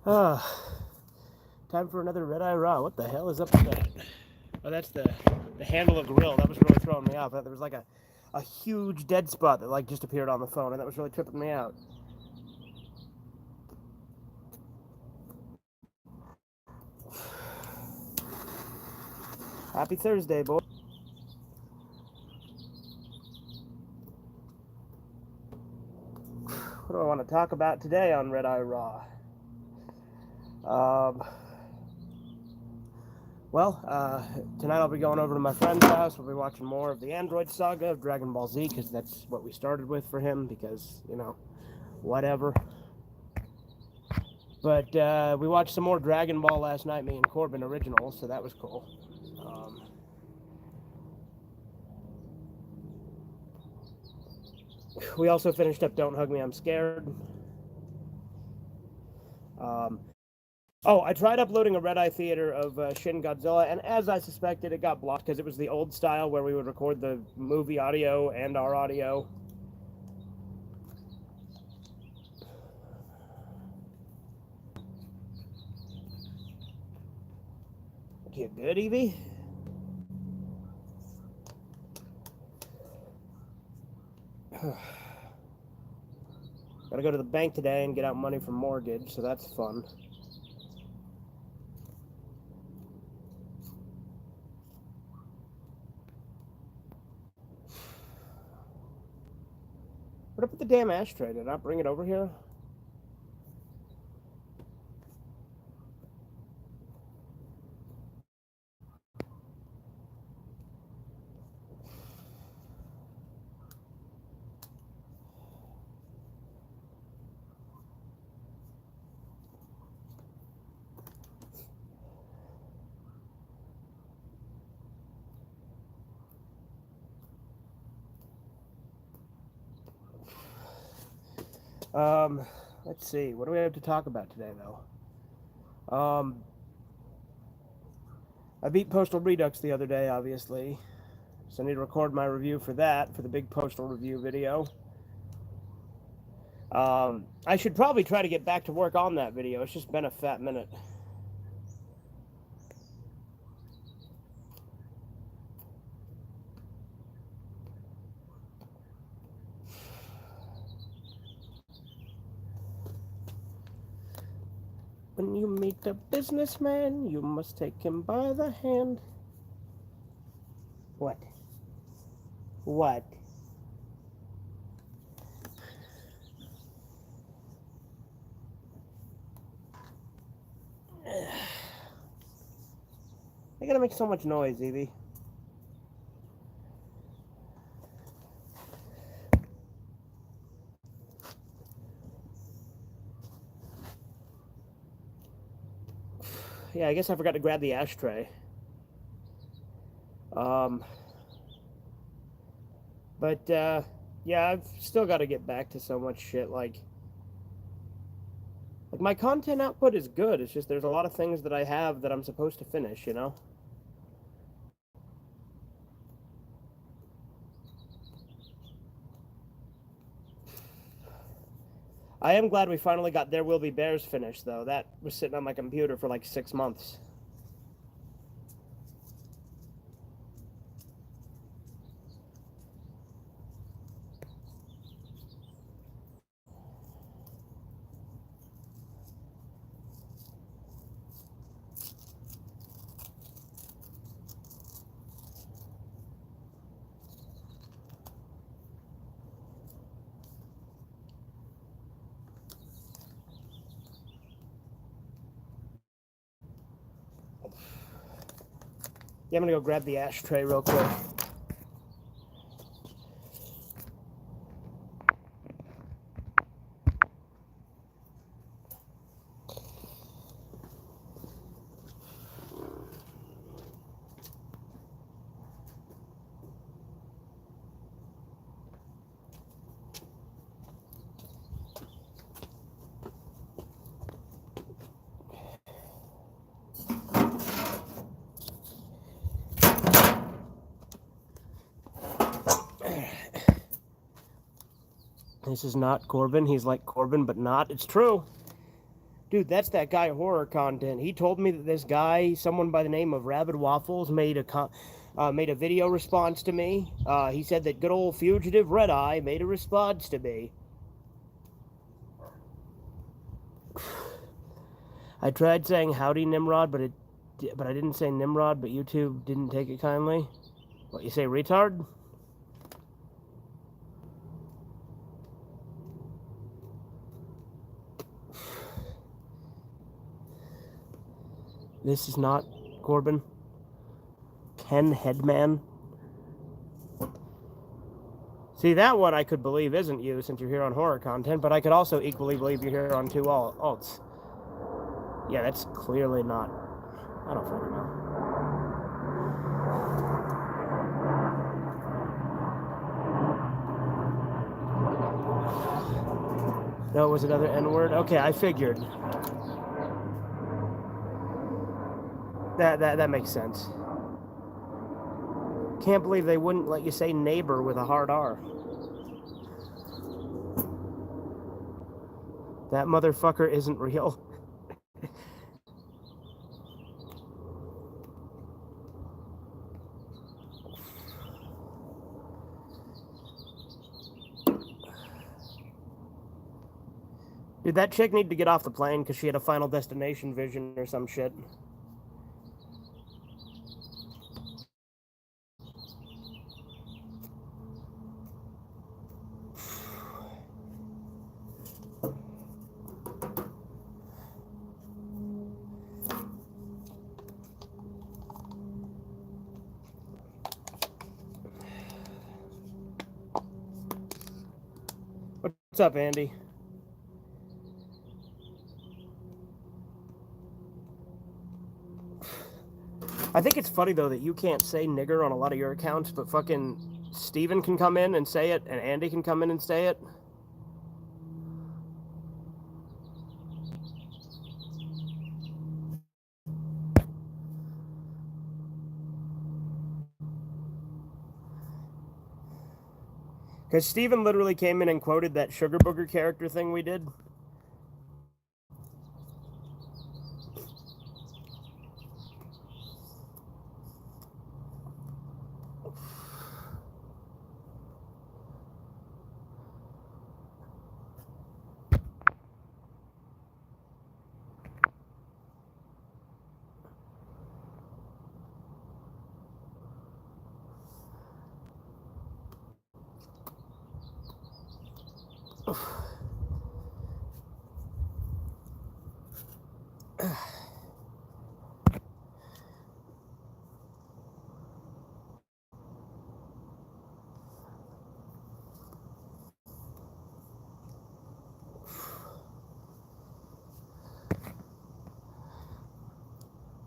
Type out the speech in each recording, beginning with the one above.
Time for another Red Eye Raw. What the hell is up with that? Oh, that's the handle of grill. That was really throwing me off. There was like a huge dead spot that like just appeared on the phone, and that was really tripping me out. Happy Thursday, boy. What do I want to talk about today on Red Eye Raw? Tonight I'll be going over to my friend's house. We'll be watching more of the Android saga of Dragon Ball Z, because that's what we started with for him, because, you know, whatever. But we watched some more Dragon Ball last night, me and Corbin original, so that was cool. We also finished up Don't Hug Me, I'm Scared. I tried uploading a Red Eye Theater of Shin Godzilla, and as I suspected, it got blocked because it was the old style where we would record the movie audio and our audio. You good, Evie? Gotta go to the bank today and get out money for mortgage, so that's fun. What up with the damn ashtray? Did I not bring it over here? Let's see. What do we have to talk about today, though? I beat Postal Redux the other day, obviously. So I need to record my review for that, for the big Postal review video. I should probably try to get back to work on that video. It's just been a fat minute. When you meet a businessman, you must take him by the hand. What? What? I gotta make so much noise, Evie. Yeah, I guess I forgot to grab the ashtray. Yeah, I've still got to get back to so much shit. Like my content output is good. It's just there's a lot of things that I have that I'm supposed to finish, you know? I am glad we finally got There Will Be Bears finished, though. That was sitting on my computer for like 6 months. Yeah, I'm gonna go grab the ashtray real quick. This is not Corbin. He's like Corbin, but not. It's true. Dude, that's that guy horror content. He told me that this guy, someone by the name of Rabid Waffles, made a video response to me. He said that good old fugitive Red Eye made a response to me. I tried saying howdy Nimrod, but I didn't say Nimrod, but YouTube didn't take it kindly. What, you say retard? This is not Corbin. Ken Headman. See, that one I could believe isn't you since you're here on horror content, but I could also equally believe you're here on two alts. Yeah, that's clearly not. I don't fucking know. No, it was another N-word? Okay, I figured. That makes sense. Can't believe they wouldn't let you say neighbor with a hard R. That motherfucker isn't real. Dude, that chick needed to get off the plane because she had a Final Destination vision or some shit. What's up, Andy? I think it's funny, though, that you can't say nigger on a lot of your accounts, but fucking Steven can come in and say it, and Andy can come in and say it. Because Steven literally came in and quoted that Sugar Booger character thing we did.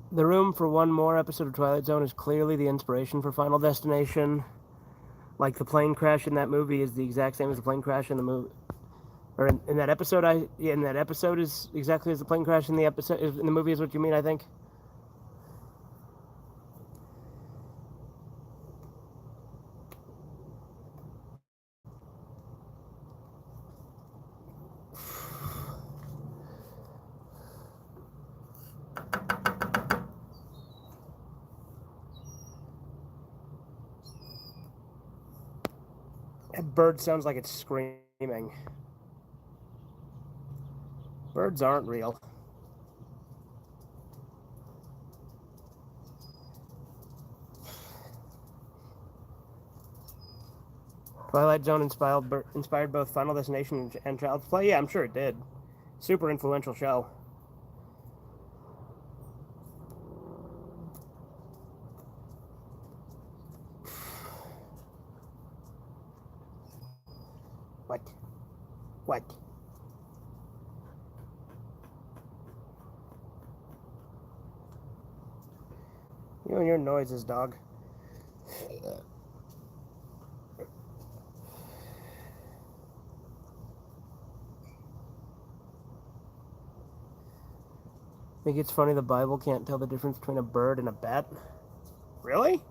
The room for one more episode of Twilight Zone is clearly the inspiration for Final Destination. Like, the plane crash in that movie is the exact same as the plane crash in the movie. Or in that episode, in that episode is exactly as the plane crash in the episode, in the movie is what you mean, I think. That bird sounds like it's screaming. Birds aren't real. Twilight Zone inspired both Final Destination and Child's Play? Yeah, I'm sure it did. Super influential show. What? What? You and your noises, dog. Think it's funny the Bible can't tell the difference between a bird and a bat? Really?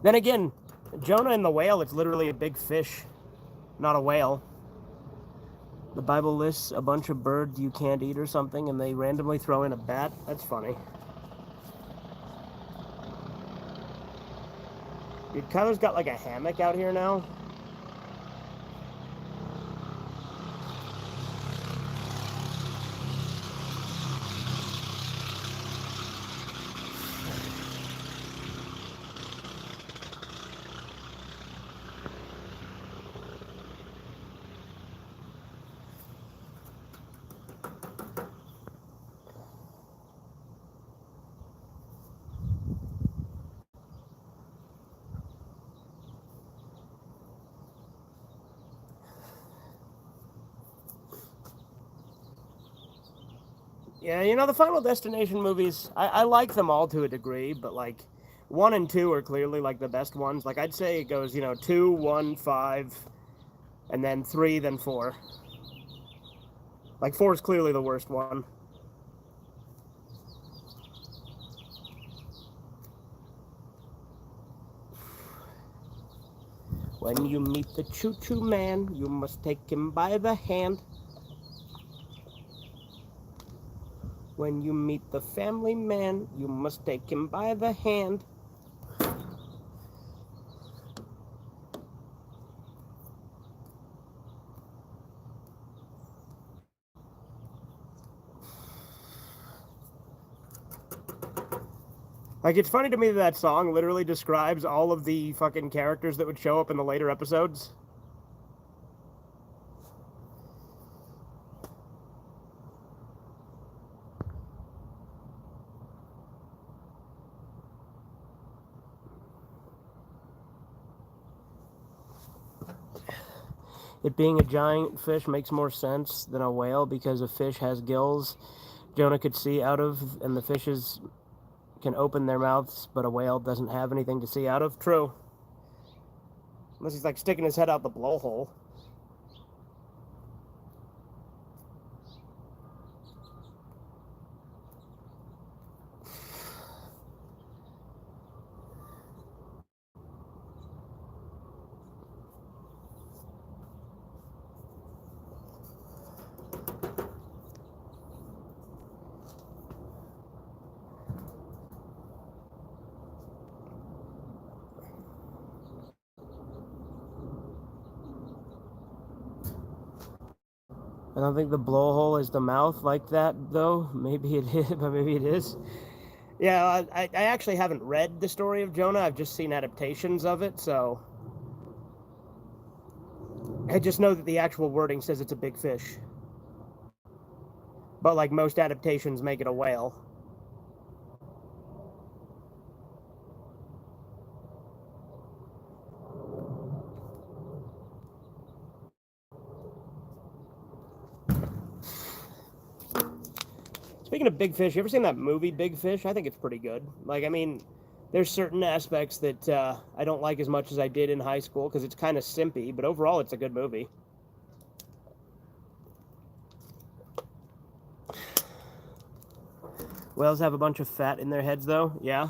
Then again, Jonah and the whale, it's literally a big fish, not a whale. The Bible lists a bunch of birds you can't eat or something, and they randomly throw in a bat. That's funny. Dude, Kyler's got like a hammock out here now. Yeah, you know, the Final Destination movies, I like them all to a degree, but like 1 and 2 are clearly like the best ones. Like I'd say it goes, 2, 1, 5, and then 3, then 4. Like 4 is clearly the worst one. When you meet the choo-choo man, you must take him by the hand. When you meet the family man, you must take him by the hand. Like, it's funny to me that that song literally describes all of the fucking characters that would show up in the later episodes. It being a giant fish makes more sense than a whale because a fish has gills Jonah could see out of, and the fishes can open their mouths, but a whale doesn't have anything to see out of. True. Unless he's like sticking his head out the blowhole. I don't think the blowhole is the mouth like that, though. Maybe it is, but maybe it is. Yeah, I actually haven't read the story of Jonah. I've just seen adaptations of it, so I just know that the actual wording says it's a big fish. But like most adaptations make it a whale. Speaking of Big Fish, you ever seen that movie Big Fish? I think it's pretty good. Like, I mean, there's certain aspects that I don't like as much as I did in high school because it's kind of simpy, but overall it's a good movie. Whales have a bunch of fat in their heads, though. Yeah.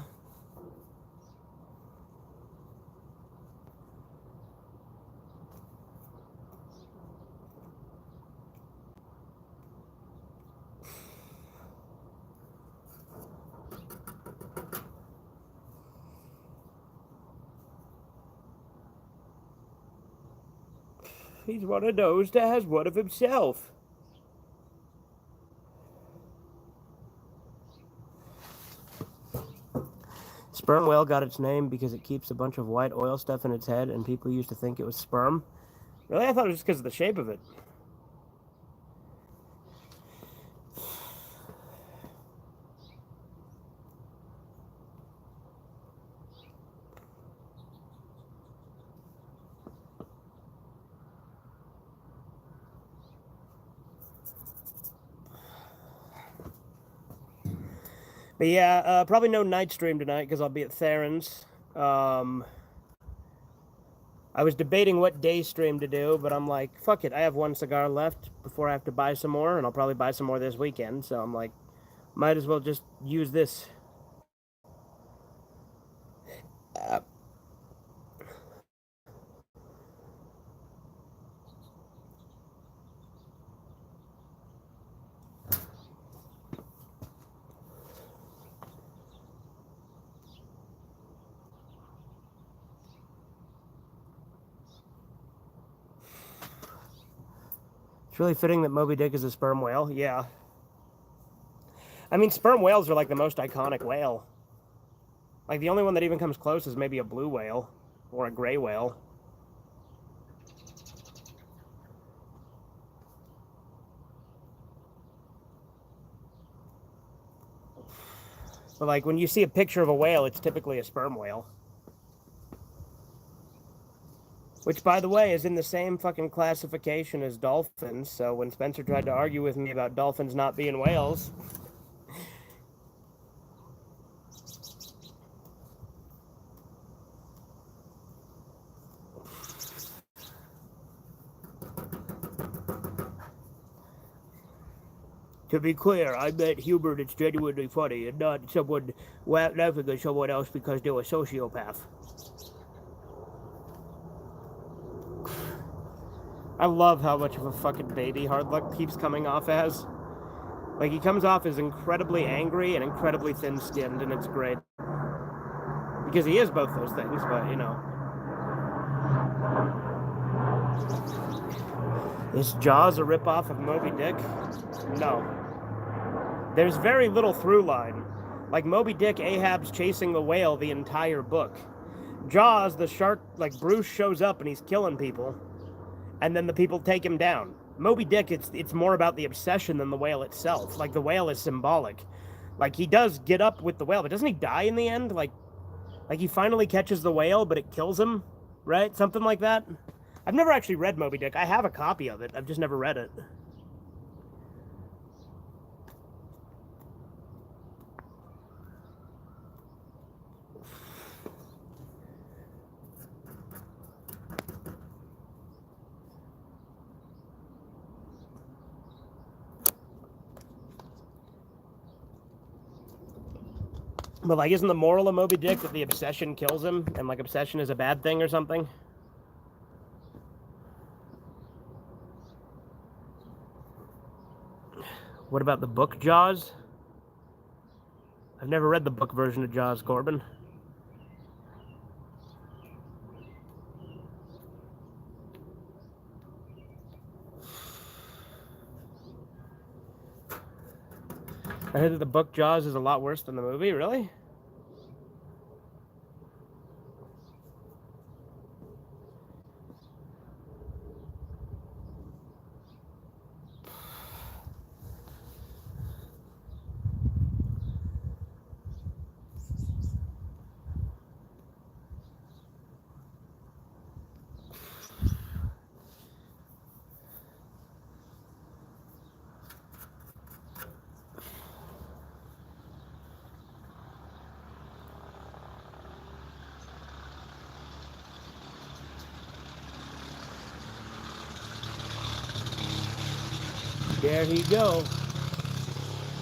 He's one of those that has one of himself. Sperm whale got its name because it keeps a bunch of white oil stuff in its head, and people used to think it was sperm. Really? I thought it was just because of the shape of it. But yeah, probably no night stream tonight because I'll be at Theron's. I was debating what day stream to do, but I'm like, fuck it. I have one cigar left before I have to buy some more, and I'll probably buy some more this weekend. So I'm like, might as well just use this. It's really fitting that Moby Dick is a sperm whale. Yeah. I mean, sperm whales are like the most iconic whale. Like, the only one that even comes close is maybe a blue whale or a gray whale. But, like, when you see a picture of a whale, it's typically a sperm whale. Which, by the way, is in the same fucking classification as dolphins. So when Spencer tried to argue with me about dolphins not being whales... To be clear, I meant humor that's genuinely funny and not someone laughing at someone else because they're a sociopath. I love how much of a fucking baby Hard Luck keeps coming off as. Like, he comes off as incredibly angry and incredibly thin-skinned, and it's great. Because he is both those things, but, you know. Is Jaws a ripoff of Moby Dick? No. There's very little through line. Like, Moby Dick, Ahab's chasing the whale the entire book. Jaws, the shark, like, Bruce shows up and he's killing people, and then the people take him down. Moby Dick, it's more about the obsession than the whale itself. Like, the whale is symbolic. Like, he does get up with the whale, but doesn't he die in the end? Like he finally catches the whale, but it kills him, right? Something like that. I've never actually read Moby Dick. I have a copy of it. I've just never read it. But, like, isn't the moral of Moby Dick that the obsession kills him? And, like, obsession is a bad thing or something? What about the book Jaws? I've never read the book version of Jaws, Corbin. I heard that the book Jaws is a lot worse than the movie, really? There you go.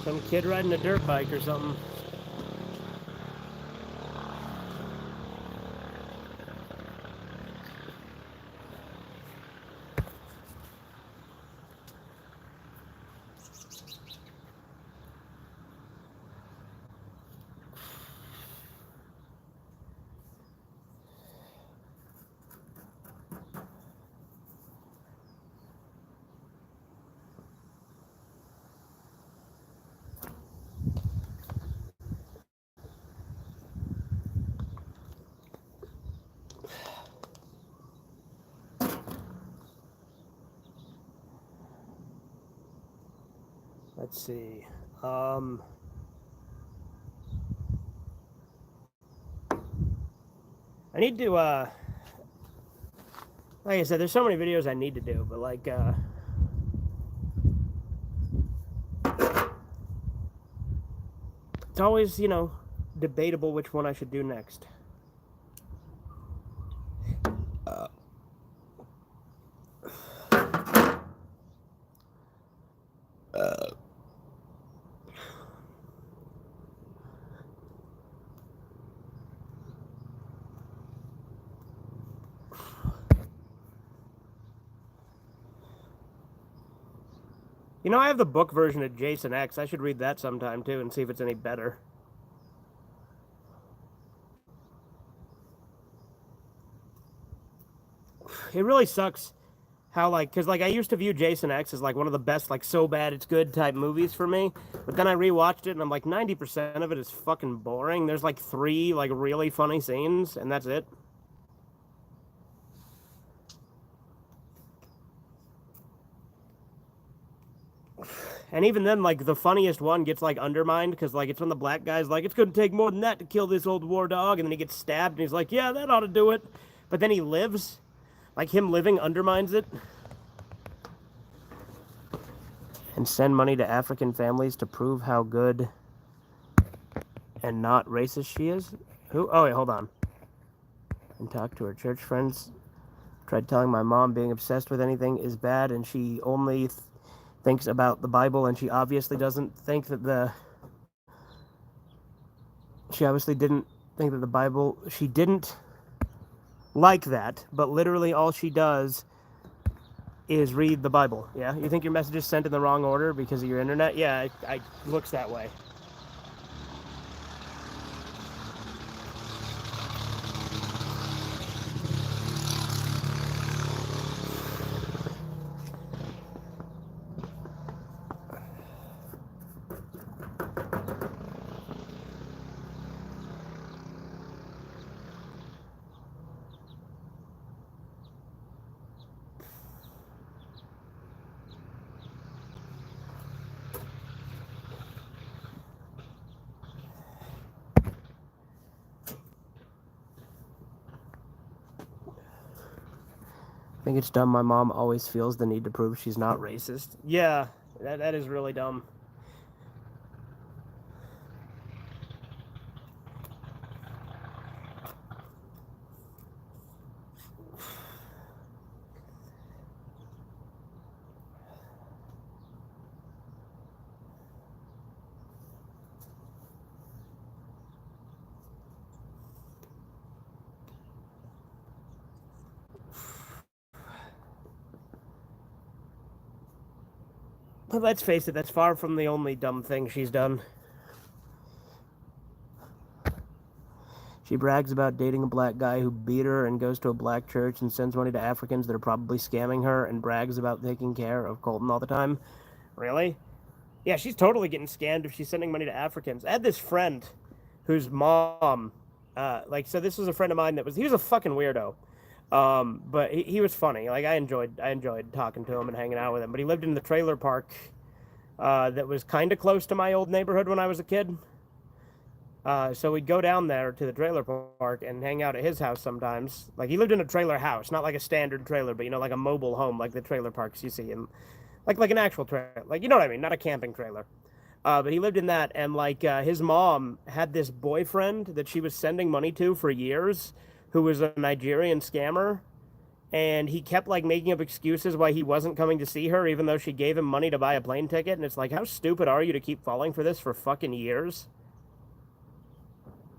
Some kid riding a dirt bike or something. Let's see. I need to, like I said, there's so many videos I need to do, but, like, it's always, you know, debatable which one I should do next. You know, I have the book version of Jason X. I should read that sometime, too, and see if it's any better. It really sucks how like, because like I used to view Jason X as like one of the best, like so bad it's good type movies for me, but then I rewatched it and I'm like 90% of it is fucking boring. There's like 3 like really funny scenes and that's it. And even then, like the funniest one gets like undermined because like it's when the black guy's like, it's gonna take more than that to kill this old war dog, and then he gets stabbed and he's like, yeah, that ought to do it. But then he lives. Like him living undermines it. And send money to African families to prove how good and not racist she is. Who? Oh wait, hold on. And talk to her church friends. Tried telling my mom being obsessed with anything is bad, and she only thinks about the Bible, and she obviously doesn't think that the. She obviously didn't think that the Bible. She didn't like that, but literally all she does is read the Bible. Yeah, you think your message is sent in the wrong order because of your internet? Yeah, it looks that way. I think it's dumb. My mom always feels the need to prove she's not racist. Yeah, that is really dumb. But let's face it, that's far from the only dumb thing she's done. She brags about dating a black guy who beat her and goes to a black church and sends money to Africans that are probably scamming her and brags about taking care of Colton all the time. Really? Yeah, she's totally getting scammed if she's sending money to Africans. I had this friend whose mom, so this was a friend of mine he was a fucking weirdo. But he was funny. Like I enjoyed talking to him and hanging out with him. But he lived in the trailer park that was kind of close to my old neighborhood when I was a kid. So we'd go down there to the trailer park and hang out at his house sometimes. Like he lived in a trailer house, not like a standard trailer, but like a mobile home, like the trailer parks you see in, like an actual trailer, like you know what I mean, not a camping trailer. But he lived in that, and his mom had this boyfriend that she was sending money to for years, who was a Nigerian scammer, and he kept making up excuses why he wasn't coming to see her, even though she gave him money to buy a plane ticket. And it's like, how stupid are you to keep falling for this for fucking years?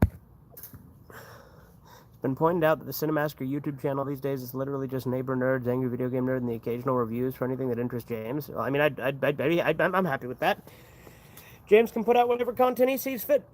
It's been pointed out that the Cinemasker YouTube channel these days is literally just neighbor nerds, angry video game nerd, and the occasional reviews for anything that interests James. Well, I mean, I'm happy with that. James can put out whatever content he sees fit.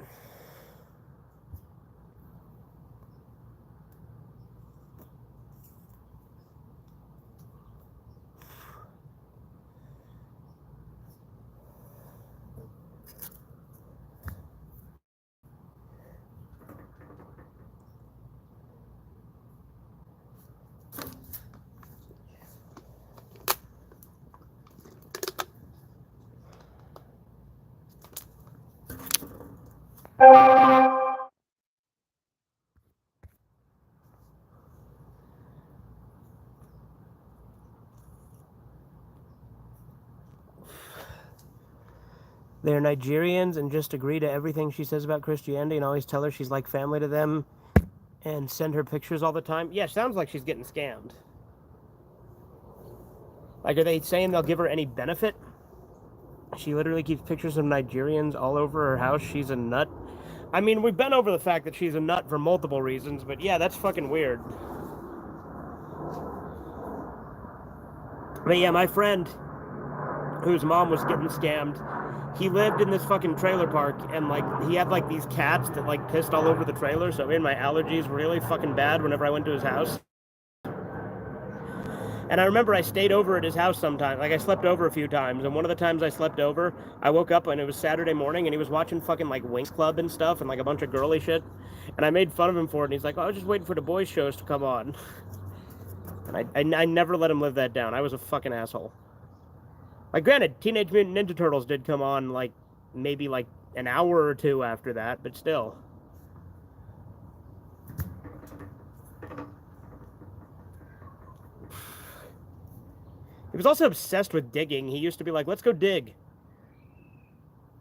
They're Nigerians and just agree to everything she says about Christianity and always tell her she's like family to them and send her pictures all the time. Yeah, sounds like she's getting scammed. Like, are they saying they'll give her any benefit? She literally keeps pictures of Nigerians all over her house. She's a nut. I mean, we've been over the fact that she's a nut for multiple reasons, but yeah, that's fucking weird. But yeah, my friend, whose mom was getting scammed, he lived in this fucking trailer park, and he had these cats that pissed all over the trailer, so it made my allergies really fucking bad whenever I went to his house. And I remember I stayed over at his house sometime. Like, I slept over a few times, and one of the times I slept over, I woke up and it was Saturday morning, and he was watching fucking, like, Winx Club and stuff, and, like, a bunch of girly shit. And I made fun of him for it, and he's like, oh, I was just waiting for the boys' shows to come on. And I never let him live that down. I was a fucking asshole. Like, granted, Teenage Mutant Ninja Turtles did come on, like, maybe, like, an hour or two after that, but still. He was also obsessed with digging. He used to be like, let's go dig.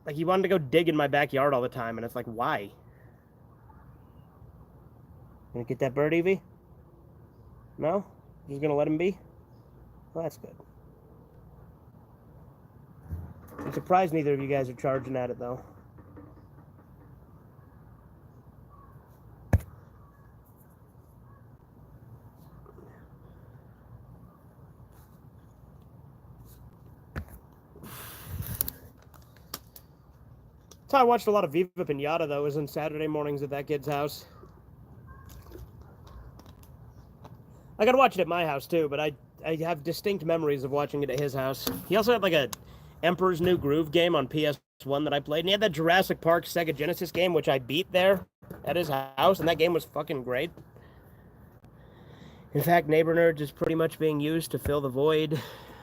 Like, he wanted to go dig in my backyard all the time, and it's like, why? Gonna get that bird, Evie? No? Just gonna let him be? Well, that's good. I'm surprised neither of you guys are charging at it, though. That's how I watched a lot of Viva Pinata, though, was on Saturday mornings at that kid's house. I gotta watch it at my house, too, but I have distinct memories of watching it at his house. He also had, like, a Emperor's New Groove game on PS1 that I played, and he had that Jurassic Park Sega Genesis game, which I beat there at his house, and that game was fucking great. In fact, Neighbor Nerds is pretty much being used to fill the void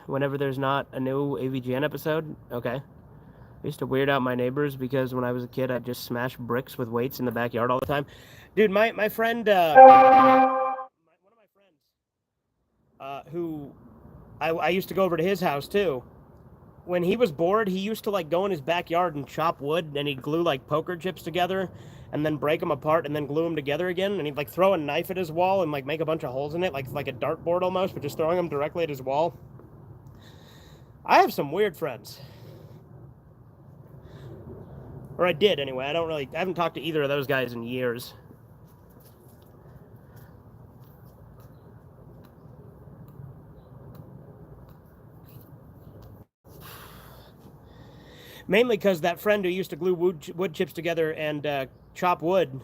whenever there's not a new AVGN episode. Okay. I used to weird out my neighbors because when I was a kid, I'd just smash bricks with weights in the backyard all the time. Dude, my friend, one of my friends, who I used to go over to his house too. When he was bored, he used to like go in his backyard and chop wood, and he'd glue like poker chips together, and then break them apart, and then glue them together again. And he'd like throw a knife at his wall and like make a bunch of holes in it, like a dartboard almost, but just throwing them directly at his wall. I have some weird friends. Or I did, anyway. I haven't talked to either of those guys in years. Mainly because that friend who used to glue wood chips together and chop wood,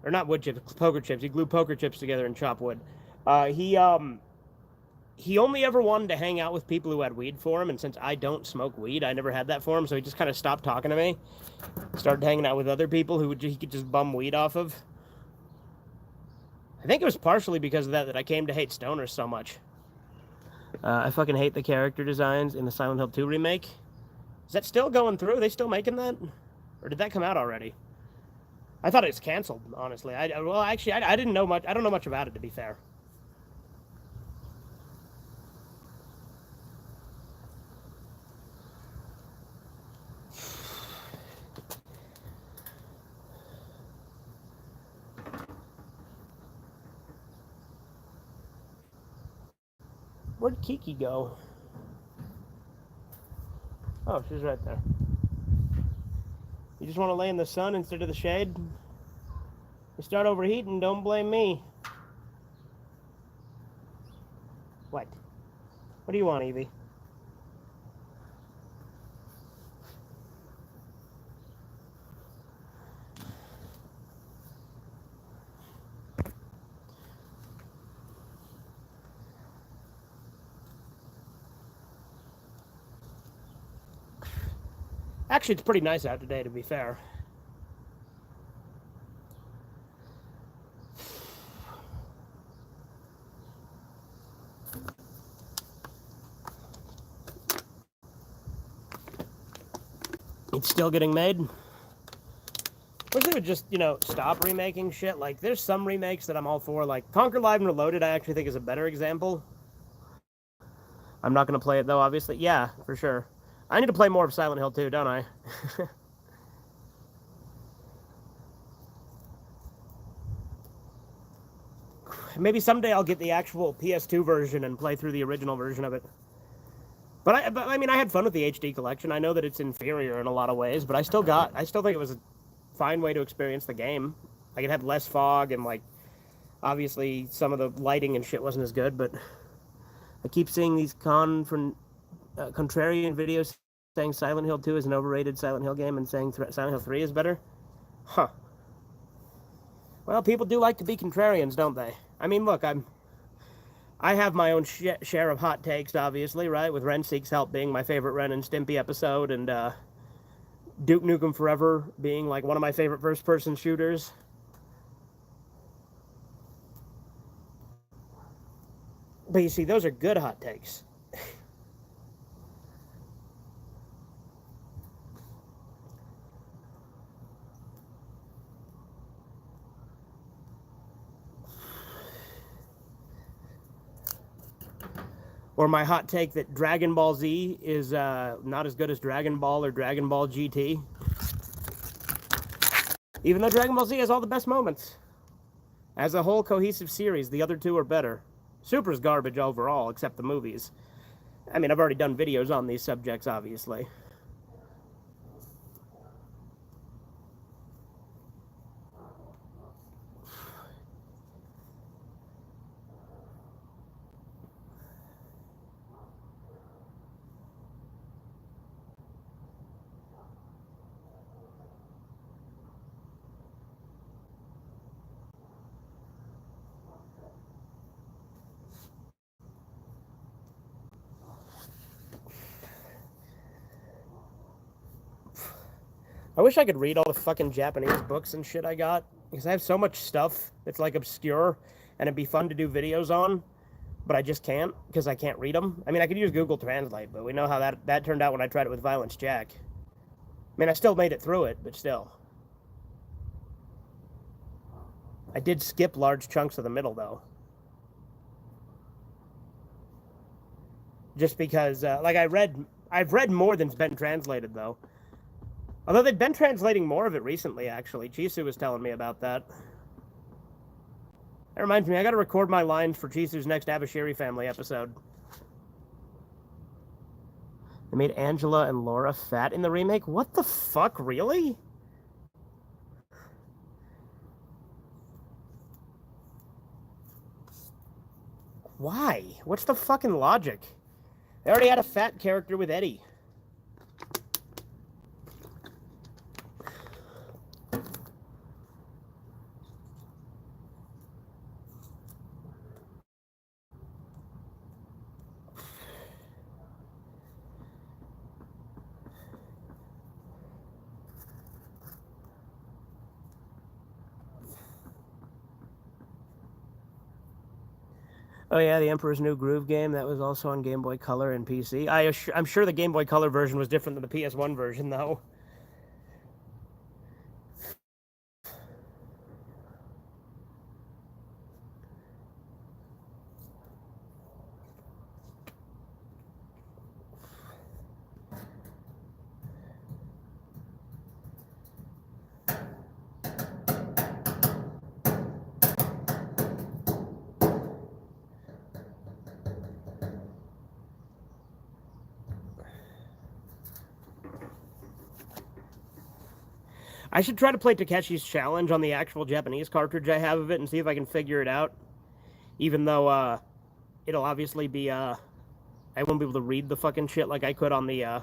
or not wood chips, poker chips. He glued poker chips together and chop wood. He only ever wanted to hang out with people who had weed for him, and since I don't smoke weed, I never had that for him, so he just kind of stopped talking to me. Started hanging out with other people who he could just bum weed off of. I think it was partially because of that I came to hate stoners so much. I fucking hate the character designs in the Silent Hill 2 remake. Is that still going through? Are they still making that? Or did that come out already? I thought it's canceled, honestly. I didn't know much. I don't know much about it, to be fair. Where'd Kiki go? Oh, she's right there. You just want to lay in the sun instead of the shade? You start overheating, don't blame me. What? What do you want, Evie? Actually, it's pretty nice out today, to be fair. It's still getting made. Wish they would just, stop remaking shit. Like, there's some remakes that I'm all for. Like, Conquer Live and Reloaded, I actually think is a better example. I'm not going to play it, though, obviously. Yeah, for sure. I need to play more of Silent Hill 2, don't I? Maybe someday I'll get the actual PS2 version and play through the original version of it. But I mean, I had fun with the HD collection. I know that it's inferior in a lot of ways, but I still think it was a fine way to experience the game. Like, it had less fog, and, like, obviously some of the lighting and shit wasn't as good, but I keep seeing these contrarian videos saying Silent Hill 2 is an overrated Silent Hill game and saying Silent Hill 3 is better. Huh. Well, people do like to be contrarians, don't they? I mean, look, I'm I have my own share of hot takes, obviously, right? With Ren Seeks Help being my favorite Ren and Stimpy episode, and Duke Nukem Forever being like one of my favorite first-person shooters. But you see, those are good hot takes. Or my hot take that Dragon Ball Z is not as good as Dragon Ball or Dragon Ball GT. Even though Dragon Ball Z has all the best moments. As a whole cohesive series, the other two are better. Super's garbage overall, except the movies. I mean, I've already done videos on these subjects, obviously. I wish I could read all the fucking Japanese books and shit I got, because I have so much stuff that's like obscure, and it'd be fun to do videos on, but I just can't, because I can't read them. I mean, I could use Google Translate, but we know how that turned out when I tried it with Violence Jack. I mean, I still made it through it, but still. I did skip large chunks of the middle, though. Just because, like, I've read more than's been translated, though. Although they've been translating more of it recently, actually. Chisu was telling me about that. That reminds me, I gotta record my lines for Chisu's next Abashiri family episode. They made Angela and Laura fat in the remake? What the fuck, really? Why? What's the fucking logic? They already had a fat character with Eddie. Oh yeah, the Emperor's New Groove game, that was also on Game Boy Color and PC. I'm sure the Game Boy Color version was different than the PS1 version, though. I should try to play Takeshi's Challenge on the actual Japanese cartridge I have of it and see if I can figure it out. Even though, it'll obviously be, I won't be able to read the fucking shit like I could on the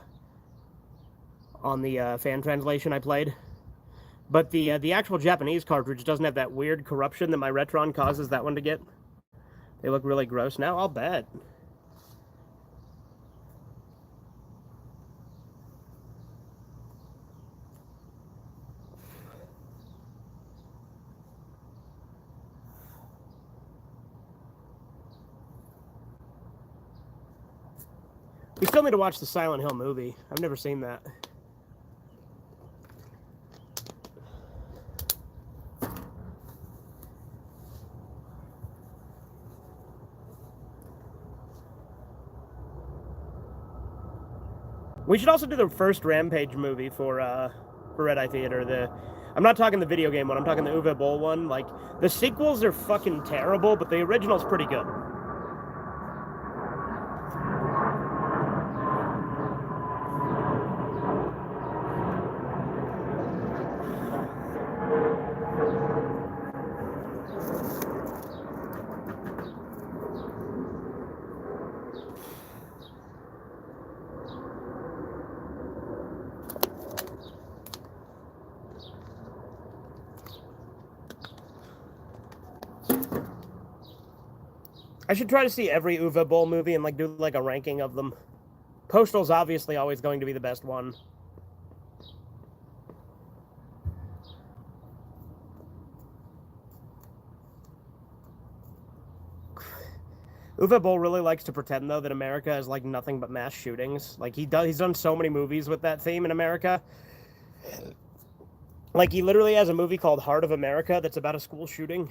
fan translation I played. But the actual Japanese cartridge doesn't have that weird corruption that my Retron causes that one to get. They look really gross now, I'll bet. We still need to watch the Silent Hill movie. I've never seen that. We should also do the first Rampage movie for Red Eye Theater. I'm not talking the video game one, I'm talking the Uwe Boll one. Like, the sequels are fucking terrible, but the original's pretty good. I should try to see every Uwe Boll movie and like do like a ranking of them. Postal's obviously always going to be the best one. Uwe Boll really likes to pretend though that America is like nothing but mass shootings. Like he's done so many movies with that theme in America. Like he literally has a movie called Heart of America that's about a school shooting.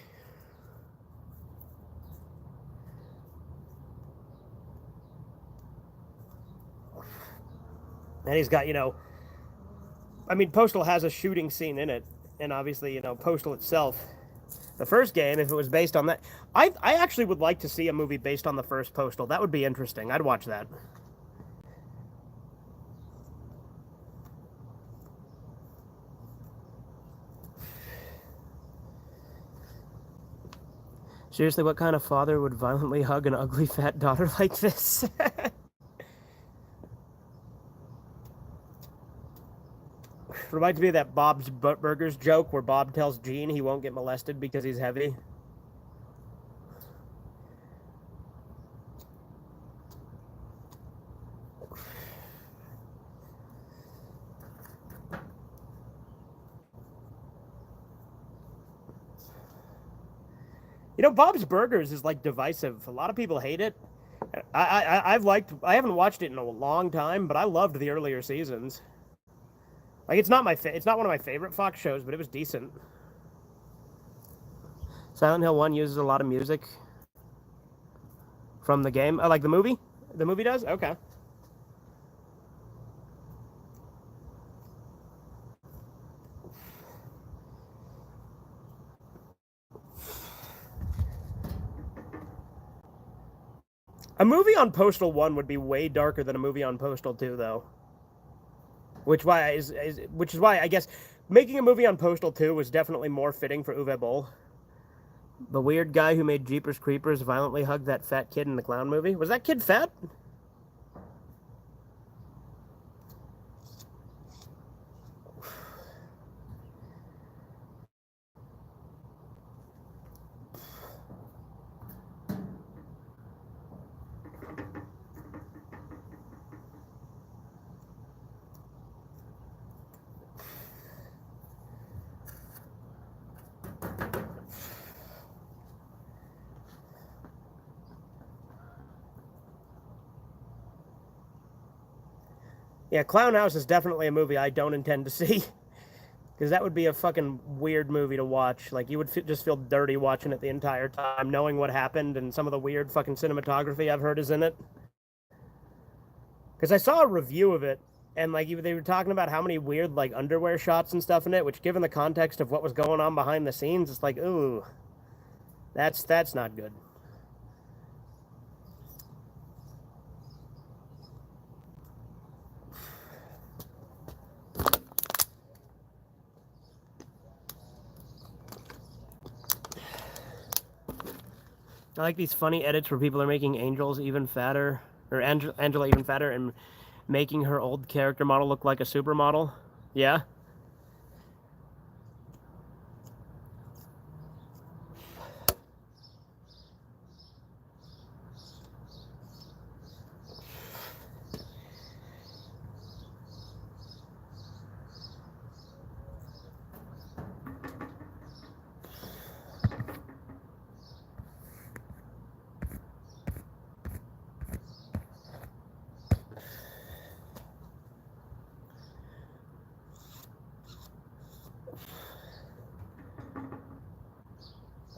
And he's got, I mean, Postal has a shooting scene in it, and obviously, Postal itself. The first game, if it was based on that, I actually would like to see a movie based on the first Postal. That would be interesting. I'd watch that. Seriously, what kind of father would violently hug an ugly fat daughter like this? Reminds me of that Bob's Burgers joke where Bob tells Gene he won't get molested because he's heavy. Bob's Burgers is like divisive. A lot of people hate it. I haven't watched it in a long time, but I loved the earlier seasons. Like it's not one of my favorite Fox shows, but it was decent. Silent Hill 1 uses a lot of music from the game. Like the movie? The movie does? Okay. A movie on Postal 1 would be way darker than a movie on Postal 2, though. Which is why I guess making a movie on Postal 2 was definitely more fitting for Uwe Boll. The weird guy who made Jeepers Creepers violently hugged that fat kid in the clown movie. Was that kid fat? Yeah, Clown House is definitely a movie I don't intend to see. Because that would be a fucking weird movie to watch. Like, you would just feel dirty watching it the entire time, knowing what happened and some of the weird fucking cinematography I've heard is in it. Because I saw a review of it, and like they were talking about how many weird like underwear shots and stuff in it, which given the context of what was going on behind the scenes, it's like, ooh, that's not good. I like these funny edits where people are making Angels even fatter, or Angela even fatter, and making her old character model look like a supermodel. Yeah.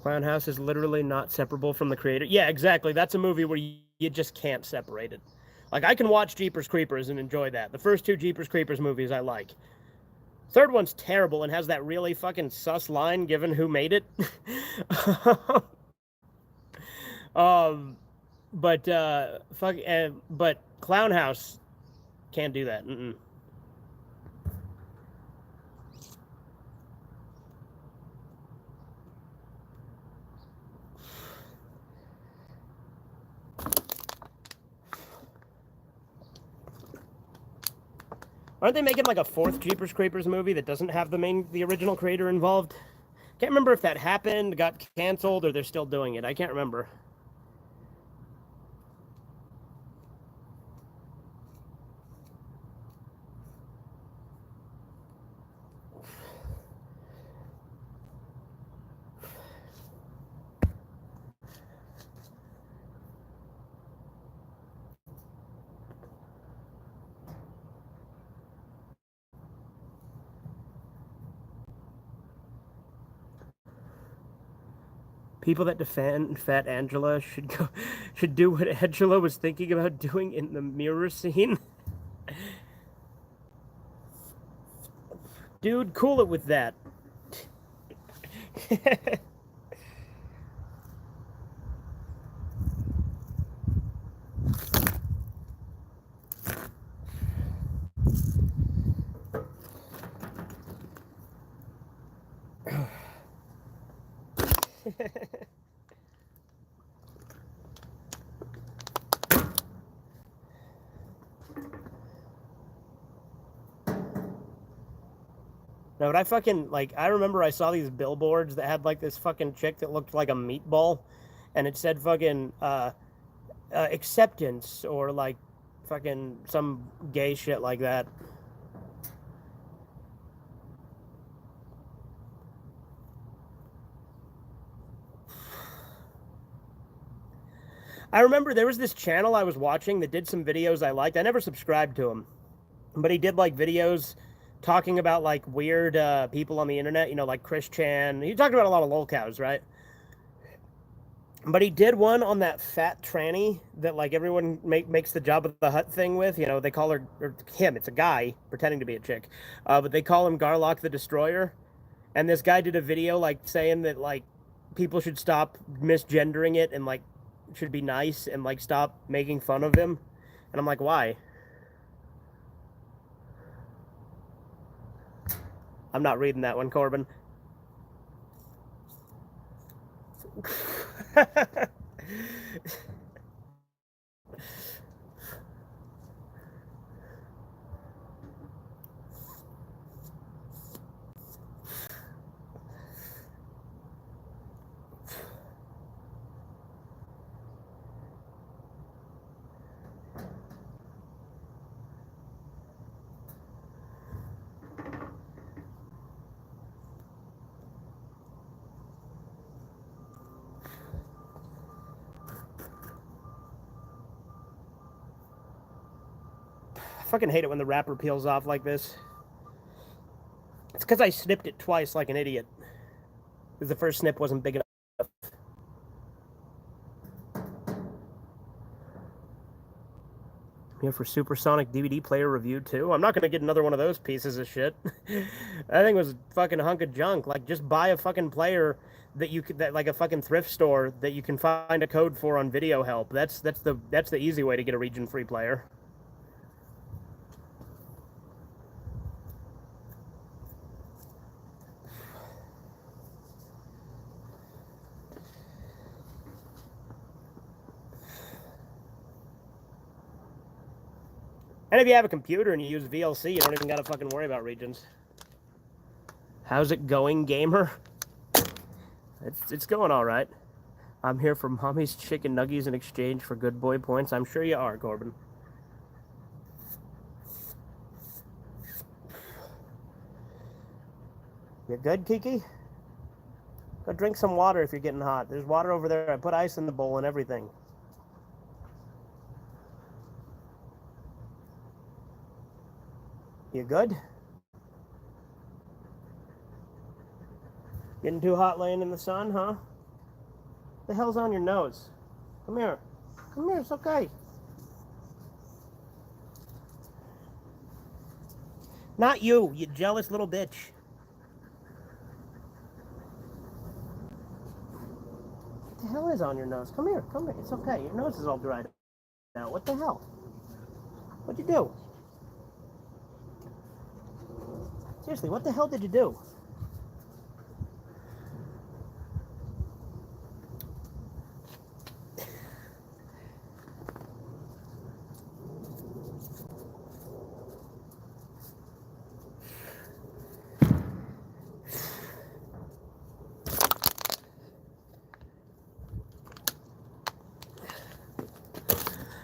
Clown House is literally not separable from the creator. Yeah, exactly. That's a movie where you just can't separate it. Like, I can watch Jeepers Creepers and enjoy that. The first two Jeepers Creepers movies I like. Third one's terrible and has that really fucking sus line given who made it. But Clown House can't do that. Mm-mm. Aren't they making like a fourth Jeepers Creepers movie that doesn't have the original creator involved? Can't remember if that happened, got canceled, or they're still doing it. I can't remember. People that defend Fat Angela should do what Angela was thinking about doing in the mirror scene. Dude, cool it with that. No, but I fucking, like, I remember I saw these billboards that had, like, this fucking chick that looked like a meatball, and it said fucking, acceptance, or, like, fucking some gay shit like that. I remember there was this channel I was watching that did some videos I liked. I never subscribed to him, but he did, like, videos talking about, like, weird people on the internet, you know, like Chris Chan. He talked about a lot of lolcows, right? But he did one on that fat tranny that, like, everyone makes the Job of the Hut thing with. You know, they call her, or him, it's a guy pretending to be a chick, but they call him Garlock the Destroyer. And this guy did a video, like, saying that, like, people should stop misgendering it and, like, should be nice and, like, stop making fun of him. And I'm like, why? I'm not reading that one, Corbin. I fucking hate it when the wrapper peels off like this. It's because I snipped it twice like an idiot. Because the first snip wasn't big enough. Here for Supersonic DVD player review too. I'm not gonna get another one of those pieces of shit. That thing was fucking hunk of junk. Like, just buy a fucking player that you could, that, like, a fucking thrift store that you can find a code for on Video Help. That's the easy way to get a region free player. And if you have a computer and you use VLC, you don't even gotta fucking worry about regions. How's it going, gamer? It's going all right. I'm here for mommy's chicken nuggies in exchange for good boy points. I'm sure you are, Corbin. You good, Kiki? Go drink some water if you're getting hot. There's water over there. I put ice in the bowl and everything. You good? Getting too hot laying in the sun, huh? What the hell's on your nose? Come here. Come here, it's okay. Not you, you jealous little bitch. What the hell is on your nose? Come here, come here. It's okay. Your nose is all dried out. What the hell? What'd you do? Seriously, what the hell did you do?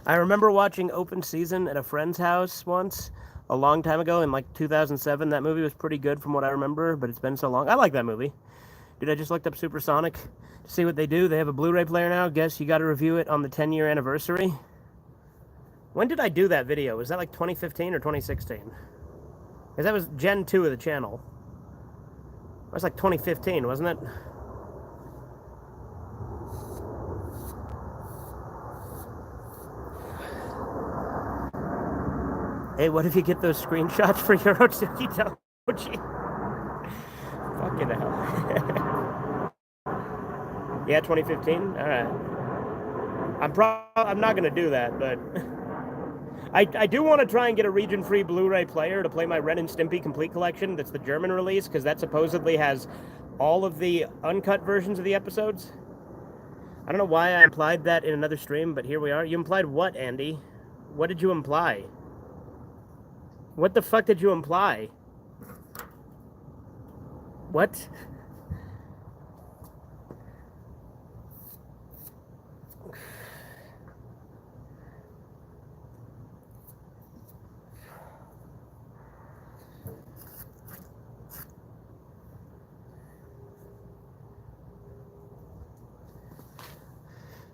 I remember watching Open Season at a friend's house once, a long time ago in, like, 2007. That movie was pretty good from what I remember, but it's been so long. I like that movie. Dude, I just looked up Supersonic to see what they do. They have a Blu-ray player now. Guess you got to review it on the 10-year anniversary. When did I do that video? Was that like 2015 or 2016? Because that was Gen 2 of the channel. It was like 2015, wasn't it? Hey, what if you get those screenshots for your Otsuki Doji? Fucking hell. Yeah, 2015? Alright. I'm not gonna do that, but I do want to try and get a region-free Blu-ray player to play my Ren and Stimpy Complete Collection. That's the German release, because that supposedly has all of the uncut versions of the episodes. I don't know why I implied that in another stream, but here we are. You implied what, Andy? What did you imply? What the fuck did you imply? What?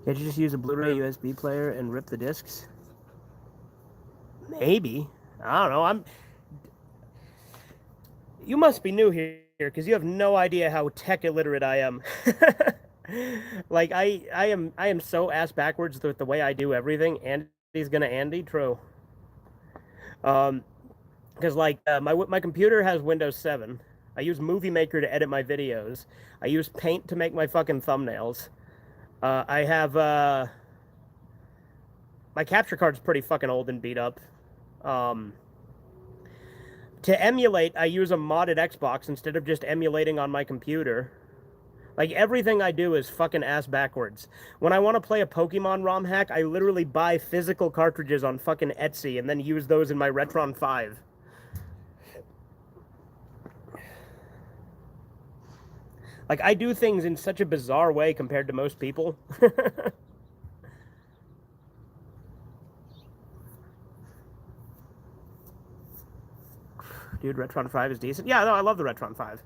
Can't you just use a Blu-ray USB player and rip the discs? Maybe. I don't know. You must be new here, because you have no idea how tech illiterate I am. Like I am so ass backwards with the way I do everything. Andy's gonna Andy, true. Because like my computer has Windows 7. I use Movie Maker to edit my videos. I use Paint to make my fucking thumbnails. I have my capture card's pretty fucking old and beat up. To emulate, I use a modded Xbox instead of just emulating on my computer. Like, everything I do is fucking ass backwards. When I want to play a Pokemon ROM hack, I literally buy physical cartridges on fucking Etsy and then use those in my Retron 5. Like, I do things in such a bizarre way compared to most people. Dude, Retron 5 is decent. Yeah, no, I love the Retron 5.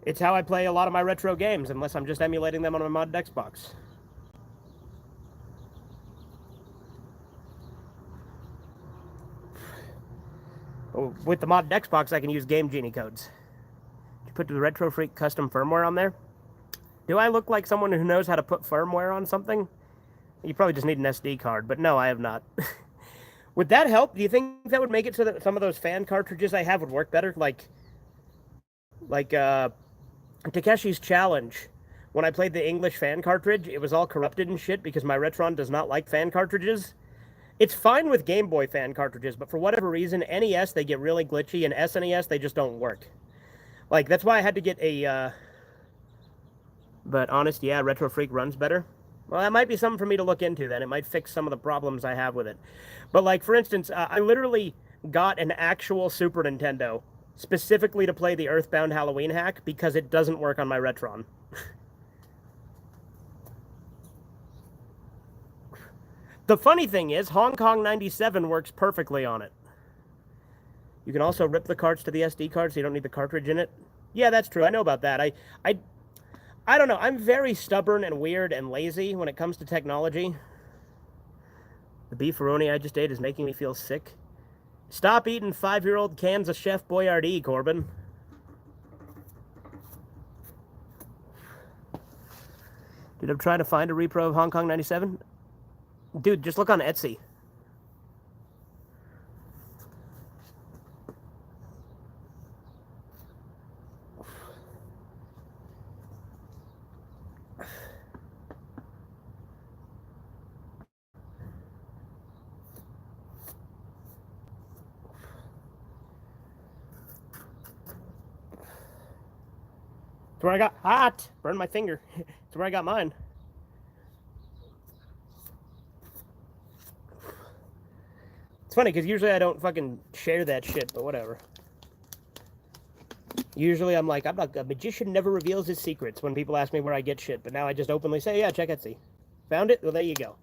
It's how I play a lot of my retro games, unless I'm just emulating them on my modded Xbox. With the modded Xbox, I can use Game Genie codes. Did you put the Retro Freak custom firmware on there? Do I look like someone who knows how to put firmware on something? You probably just need an SD card, but no, I have not. Would that help? Do you think that would make it so that some of those fan cartridges I have would work better? Like Takeshi's Challenge. When I played the English fan cartridge, it was all corrupted and shit because my Retron does not like fan cartridges. It's fine with Game Boy fan cartridges, but for whatever reason, NES, they get really glitchy, and SNES, they just don't work. Like, that's why I had to get a, But honest, yeah, Retro Freak runs better. Well, that might be something for me to look into, then. It might fix some of the problems I have with it. But, like, for instance, I literally got an actual Super Nintendo specifically to play the Earthbound Halloween hack because it doesn't work on my Retron. The funny thing is, Hong Kong 97 works perfectly on it. You can also rip the carts to the SD card so you don't need the cartridge in it. Yeah, that's true. I know about that. I don't know. I'm very stubborn and weird and lazy when it comes to technology. The beefaroni I just ate is making me feel sick. Stop eating 5-year-old cans of Chef Boyardee, Corbin. Dude, I'm trying to find a repro of Hong Kong 97. Dude, just look on Etsy. It's where I got hot. Burned my finger. It's where I got mine. It's funny, because usually I don't fucking share that shit, but whatever. Usually I'm like, I'm not a magician, never reveals his secrets when people ask me where I get shit, but now I just openly say, yeah, check Etsy. Found it? Well, there you go.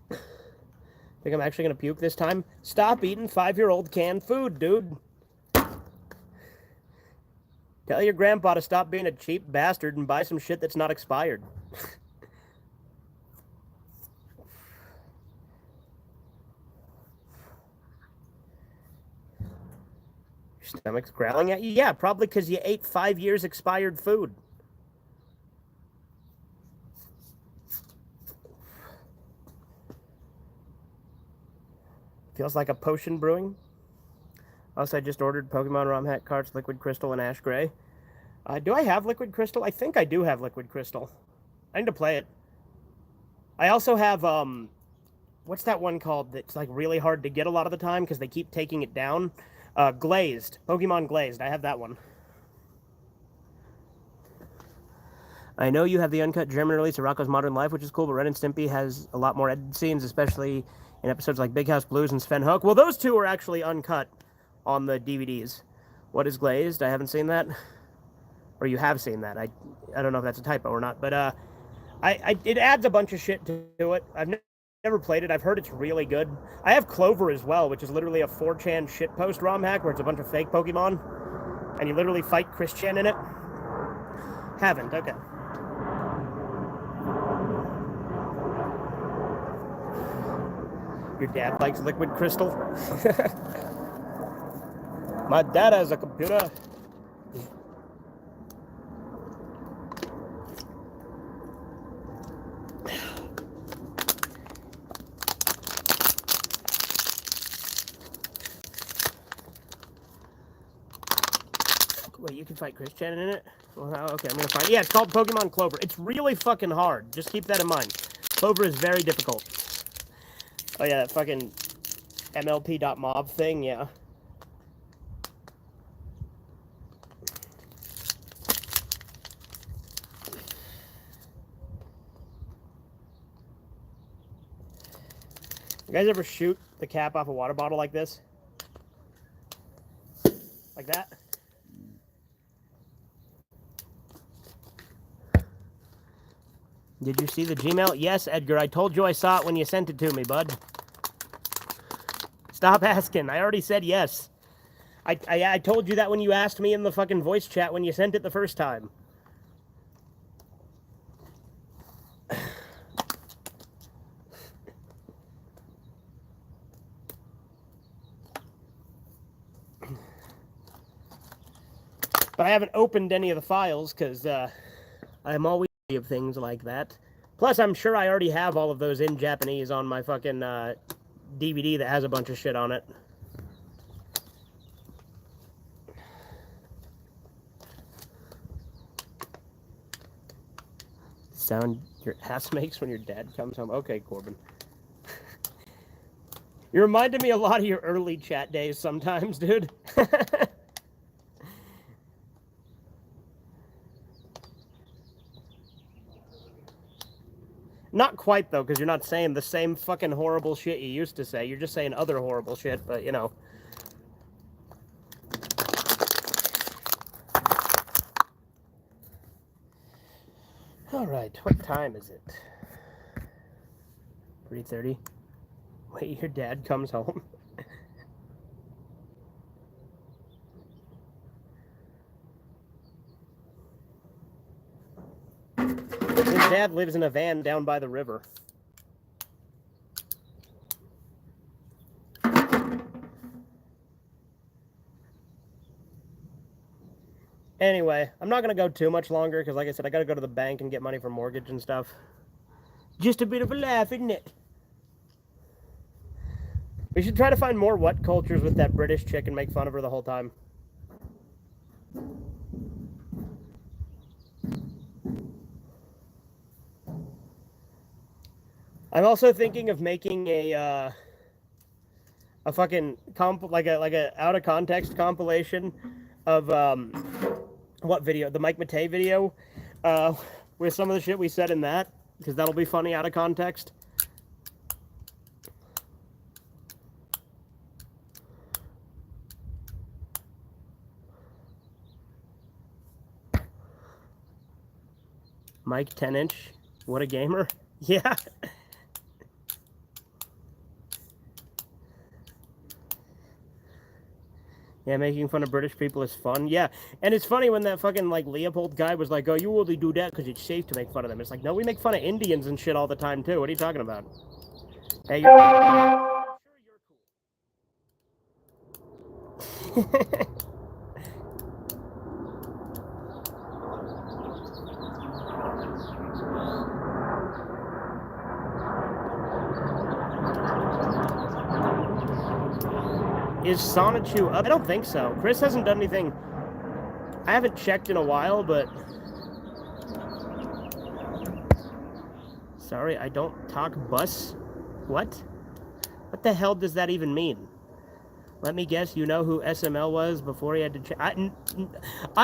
Think I'm actually going to puke this time? Stop eating 5-year-old canned food, dude. Tell your grandpa to stop being a cheap bastard and buy some shit that's not expired. Your stomach's growling at you? Yeah, probably because you ate 5 years expired food. Feels like a potion brewing. Also, I just ordered Pokemon ROM hack cards, Liquid Crystal and Ash Gray. Do I have Liquid Crystal? I think I do have Liquid Crystal. I need to play it. I also have, what's that one called that's like really hard to get a lot of the time because they keep taking it down? Glazed. Pokemon Glazed. I have that one. I know you have the uncut German release of Rocko's Modern Life, which is cool, but Ren and Stimpy has a lot more edited scenes, especially in episodes like Big House Blues and Sven Hook. Well, those two are actually uncut on the DVDs. What is Glazed? I haven't seen that. Or you have seen that. I don't know if that's a typo or not, but it adds a bunch of shit to it. I've never played it. I've heard it's really good. I have Clover as well, which is literally a 4chan shitpost ROM hack where it's a bunch of fake Pokemon, and you literally fight Christian in it. Haven't, okay. Your dad likes Liquid Crystal? My dad has a computer. Wait, you can fight Christian in it? Well, okay, I'm gonna find. Yeah, it's called Pokemon Clover. It's really fucking hard. Just keep that in mind. Clover is very difficult. Oh yeah, that fucking MLP.mob thing, yeah. You guys ever shoot the cap off a water bottle like this? Like that? Did you see the Gmail? Yes, Edgar, I told you I saw it when you sent it to me, bud. Stop asking. I already said yes. I told you that when you asked me in the fucking voice chat when you sent it the first time. But I haven't opened any of the files because I'm always of things like that. Plus, I'm sure I already have all of those in Japanese on my fucking DVD that has a bunch of shit on it. Sound your ass makes when your dad comes home. Okay, Corbin. You reminded me a lot of your early chat days sometimes, dude. Not quite, though, because you're not saying the same fucking horrible shit you used to say. You're just saying other horrible shit, but, you know. All right, what time is it? 3:30? Wait, your dad comes home? His dad lives in a van down by the river. Anyway, I'm not going to go too much longer because, like I said, I got to go to the bank and get money for mortgage and stuff. Just a bit of a laugh, isn't it? We should try to find more what cultures with that British chick and make fun of her the whole time. I'm also thinking of making a fucking like a out of context compilation of what video? The Mike Matei video with some of the shit we said in that, because that'll be funny out of context. Mike 10-inch, what a gamer. Yeah. Yeah, making fun of British people is fun. Yeah, and it's funny when that fucking, like, Leopold guy was like, oh, you only do that because it's safe to make fun of them. It's like, no, we make fun of Indians and shit all the time, too. What are you talking about? Hey, you're... sure you're cool. Is Sonichu up? I don't think so. Chris hasn't done anything. I haven't checked in a while, but... Sorry, I don't talk bus. What? What the hell does that even mean? Let me guess, you know who SML was before he had to check? I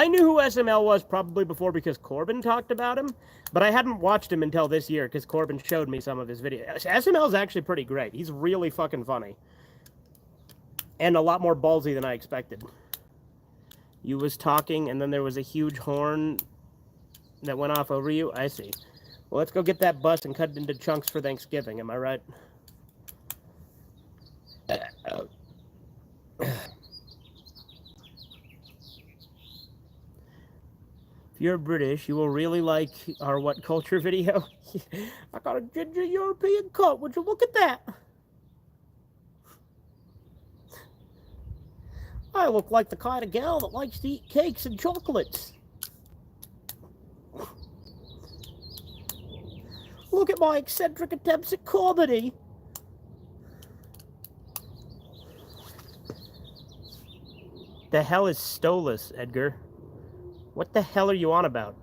knew who SML was probably before because Corbin talked about him, but I hadn't watched him until this year because Corbin showed me some of his videos. SML's actually pretty great. He's really fucking funny. And a lot more ballsy than I expected. You was talking, and then there was a huge horn that went off over you? I see. Well, let's go get that bus and cut it into chunks for Thanksgiving, am I right? If you're British, you will really like our What Culture video. I got a ginger European cut. Would you look at that? I look like the kind of gal that likes to eat cakes and chocolates. Look at my eccentric attempts at comedy. The hell is Stolas, Edgar? What the hell are you on about?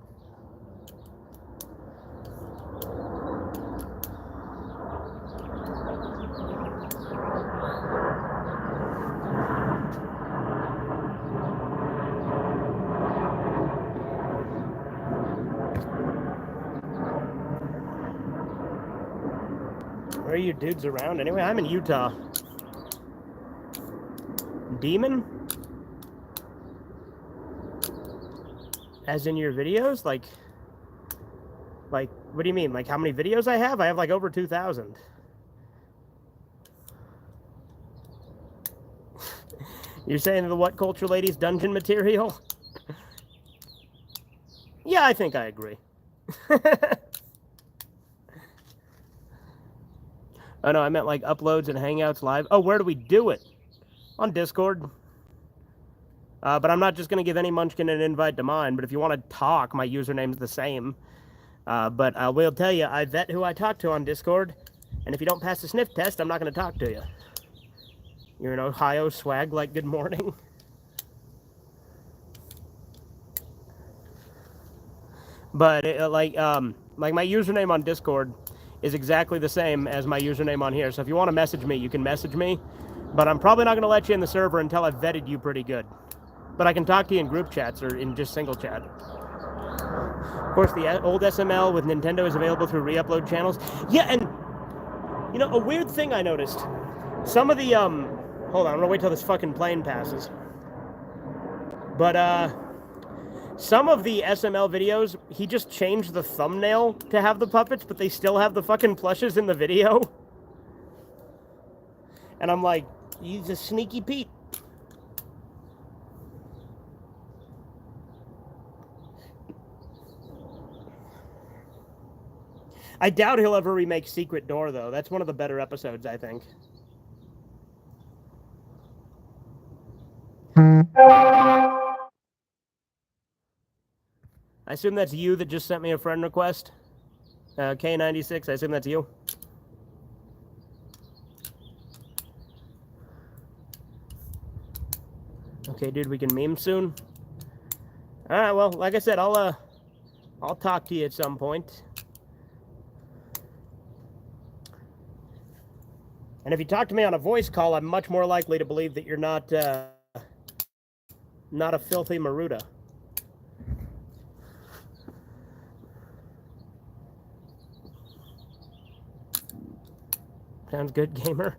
Where are you dudes around? Anyway, I'm in Utah. Demon? As in your videos? Like, what do you mean? Like how many videos I have? I have like over 2,000. You're saying the What Culture Ladies dungeon material? Yeah, I think I agree. Oh no, I meant like uploads and Hangouts live. Oh, where do we do it? On Discord. But I'm not just going to give any munchkin an invite to mine, but if you want to talk, my username's the same. But I will tell you, I vet who I talk to on Discord, and if you don't pass the sniff test, I'm not going to talk to you. You're an Ohio swag like good morning. But like my username on Discord is exactly the same as my username on here. So if you want to message me, you can message me. But I'm probably not going to let you in the server until I've vetted you pretty good. But I can talk to you in group chats or in just single chat. Of course, the old SML with Nintendo is available through re-upload channels. Yeah, and you know, a weird thing I noticed. Some of the hold on, I'm gonna wait till this fucking plane passes. But some of the SML videos, he just changed the thumbnail to have the puppets, but they still have the fucking plushes in the video. And I'm like, he's a sneaky Pete. I doubt he'll ever remake Secret Door, though. That's one of the better episodes, I think. I assume that's you that just sent me a friend request. K96, I assume that's you. Okay, dude, we can meme soon. All right, well, like I said, I'll talk to you at some point. And if you talk to me on a voice call, I'm much more likely to believe that you're not a filthy Maruda. Sounds good, gamer.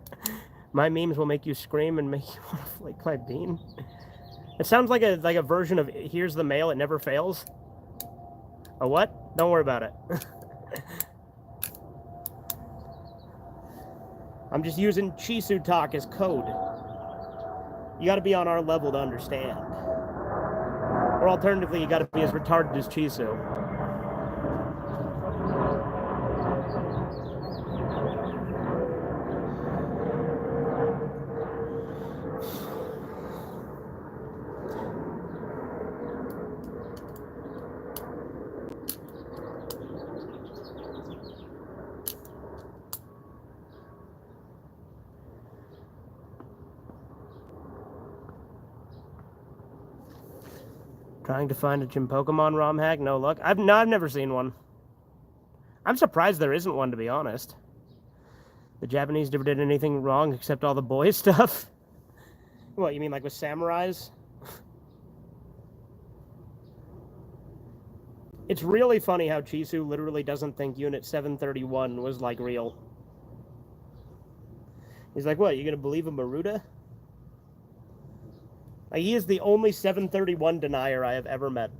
My memes will make you scream and make you want to flake my bean. It sounds like a version of Here's the Mail, It Never Fails. A what? Don't worry about it. I'm just using Chisu talk as code. You gotta be on our level to understand. Or alternatively, you gotta be as retarded as Chisu. Trying to find a Gym Pokemon ROM hack, no luck. I've never seen one. I'm surprised there isn't one, to be honest. The Japanese never did anything wrong except all the boys stuff. What, you mean like with samurais? It's really funny how Chisu literally doesn't think Unit 731 was, like, real. He's like, what, you gonna believe a Maruda? Like, he is the only 731 denier I have ever met.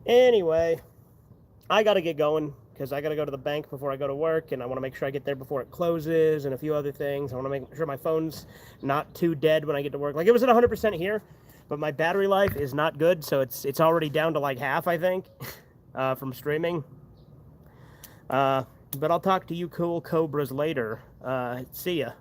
Anyway, I gotta get going, because I gotta go to the bank before I go to work, and I want to make sure I get there before it closes, and a few other things. I want to make sure my phone's not too dead when I get to work. Like, it was at 100% here, but my battery life is not good, so it's already down to like half, I think, from streaming. But I'll talk to you cool cobras later. See ya.